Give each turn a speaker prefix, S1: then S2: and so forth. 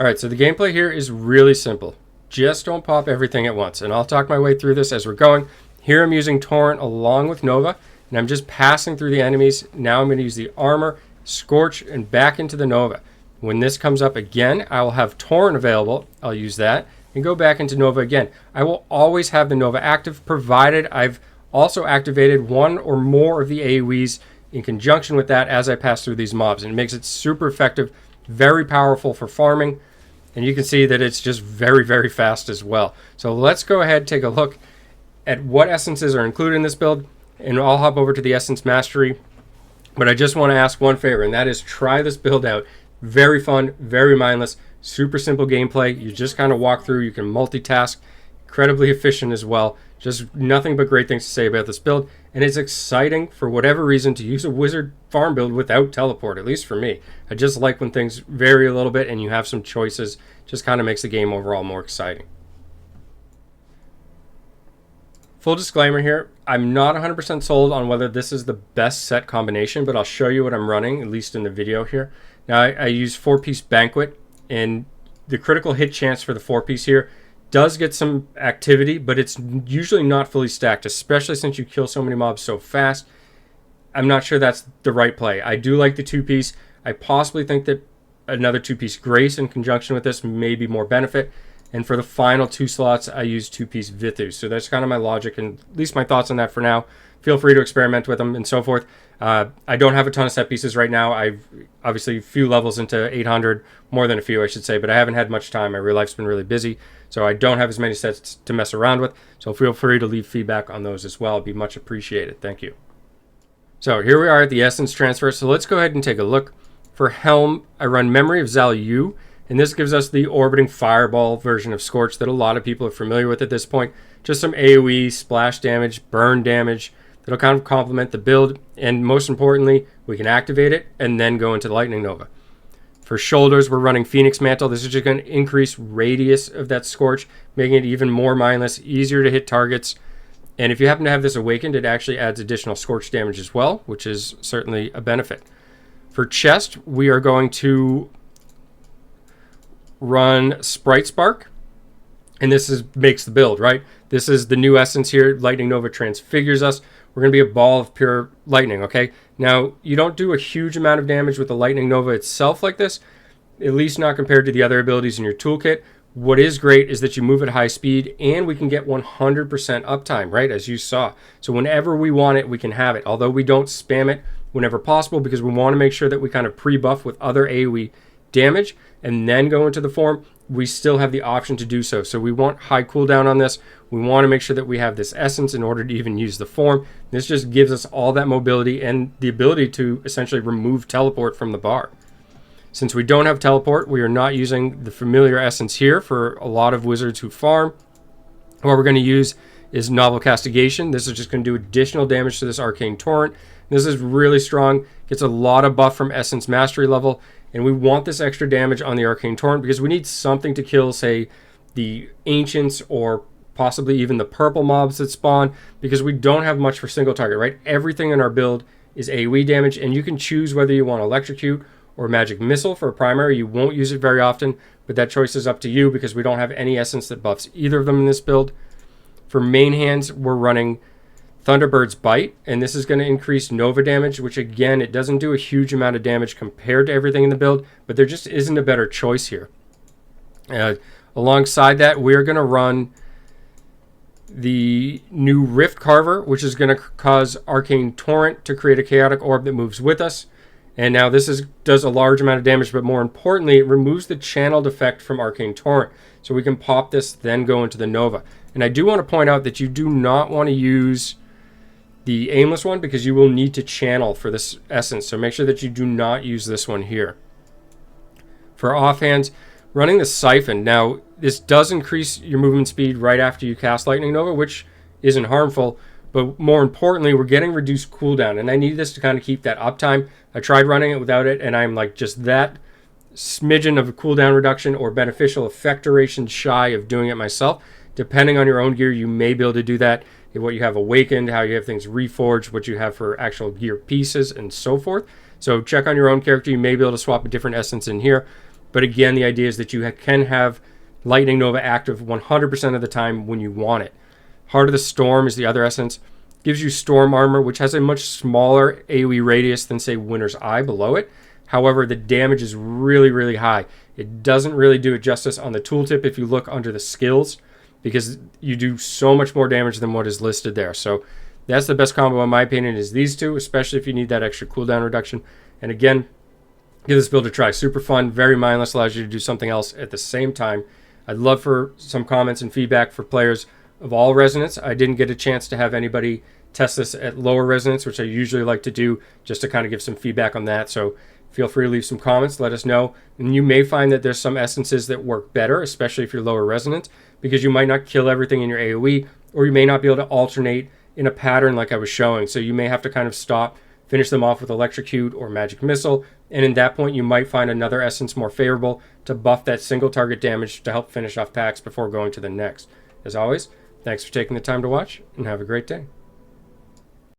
S1: All right, so the gameplay here is really simple. Just don't pop everything at once, and I'll talk my way through this as we're going. Here I'm using Torrent along with Nova, and I'm just passing through the enemies. Now I'm going to use the Armor, Scorch, and back into the Nova. When this comes up again, I will have Torrent available. I'll use that and go back into Nova again. I will always have the Nova active, provided I've also activated one or more of the AoEs in conjunction with that as I pass through these mobs. And it makes it super effective, very powerful for farming. And you can see that it's just very, very fast as well. So let's go ahead and take a look at what essences are included in this build. And I'll hop over to the Essence Mastery. But I just want to ask one favor, and that is try this build out. Very fun, very mindless, super simple gameplay. You just kind of walk through. You can multitask. Incredibly efficient as well. Just nothing but great things to say about this build. And it's exciting for whatever reason to use a wizard farm build without teleport, at least for me. I just like when things vary a little bit and you have some choices. Just kind of makes the game overall more exciting. Full disclaimer here, I'm not 100% sold on whether this is the best set combination, but I'll show you what I'm running, at least in the video here. Now I use 4-piece Banquet, and the critical hit chance for the 4-piece here does get some activity, but it's usually not fully stacked, especially since you kill so many mobs so fast. I'm not sure that's the right play. I do like the 2-piece. I possibly think that another 2-piece Grace in conjunction with this may be more benefit. And for the final 2 slots, I use 2-piece Vithus. So that's kind of my logic and at least my thoughts on that for now. Feel free to experiment with them and so forth. I don't have a ton of set pieces right now. I've obviously a few levels into 800, more than a few I should say, but I haven't had much time. My real life's been really busy, so I don't have as many sets to mess around with. So feel free to leave feedback on those as well. It'd be much appreciated. Thank you. So here we are at the Essence transfer. So let's go ahead and take a look. For Helm, I run Memory of Zal Yu, and this gives us the orbiting fireball version of Scorch that a lot of people are familiar with at this point. Just some AoE, splash damage, burn damage, that'll kind of complement the build, and most importantly, we can activate it and then go into the Lightning Nova. For shoulders, we're running Phoenix Mantle. This is just going to increase radius of that Scorch, making it even more mindless, easier to hit targets. And if you happen to have this awakened, it actually adds additional Scorch damage as well, which is certainly a benefit. For chest, we are going to run Sprite Spark, and this makes the build, right? This is the new essence here. Lightning Nova transfigures us. We're going to be a ball of pure lightning, okay? Now, you don't do a huge amount of damage with the Lightning Nova itself like this, at least not compared to the other abilities in your toolkit. What is great is that you move at high speed, and we can get 100% uptime, right, as you saw. So whenever we want it, we can have it, although we don't spam it whenever possible because we want to make sure that we kind of pre-buff with other AoE damage and then go into the form. We still have the option to do so. So we want high cooldown on this. We want to make sure that we have this essence in order to even use the form. This just gives us all that mobility and the ability to essentially remove teleport from the bar. Since we don't have teleport, we are not using the familiar essence here for a lot of wizards who farm. What we're going to use is Novel Castigation. This is just going to do additional damage to this Arcane Torrent. This is really strong. Gets a lot of buff from Essence Mastery level. And we want this extra damage on the Arcane Torrent because we need something to kill, say, the Ancients or possibly even the purple mobs that spawn, because we don't have much for single target, right? Everything in our build is AoE damage, and you can choose whether you want Electrocute or Magic Missile for a primary. You won't use it very often, but that choice is up to you because we don't have any essence that buffs either of them in this build. For main hands, we're running Thunderbird's Bite, and this is going to increase Nova damage, which again, it doesn't do a huge amount of damage compared to everything in the build, but there just isn't a better choice here. Alongside that, we're going to run the new Rift Carver, which is going to cause Arcane Torrent to create a chaotic orb that moves with us. And now this does a large amount of damage, but more importantly, it removes the channeled effect from Arcane Torrent. So we can pop this, then go into the Nova. And I do want to point out that you do not want to use the aimless one because you will need to channel for this essence. So make sure that you do not use this one here. For offhands, running the Siphon. Now, this does increase your movement speed right after you cast Lightning Nova, which isn't harmful. But more importantly, we're getting reduced cooldown. And I need this to kind of keep that uptime. I tried running it without it, and I'm like just that smidgen of a cooldown reduction or beneficial effect duration shy of doing it myself. Depending on your own gear, you may be able to do that. What you have awakened, how you have things reforged, what you have for actual gear pieces, and so forth. So check on your own character. You may be able to swap a different essence in here. But again, the idea is that you can have Lightning Nova active 100% of the time when you want it. Heart of the Storm is the other essence. Gives you Storm Armor, which has a much smaller AoE radius than, say, Winter's Eye below it. However, the damage is really, really high. It doesn't really do it justice on the tooltip if you look under the skills, because you do so much more damage than what is listed there. So that's the best combo in my opinion, is these two, especially if you need that extra cooldown reduction. And again, give this build a try. Super fun, very mindless, allows you to do something else at the same time. I'd love for some comments and feedback for players of all resonance. I didn't get a chance to have anybody test this at lower resonance, which I usually like to do, just to kind of give some feedback on that. So feel free to leave some comments, let us know. And you may find that there's some essences that work better, especially if you're lower resonance, because you might not kill everything in your AoE, or you may not be able to alternate in a pattern like I was showing. So you may have to kind of stop, finish them off with Electrocute or Magic Missile, and in that point you might find another essence more favorable to buff that single target damage to help finish off packs before going to the next. As always, thanks for taking the time to watch, and have a great day.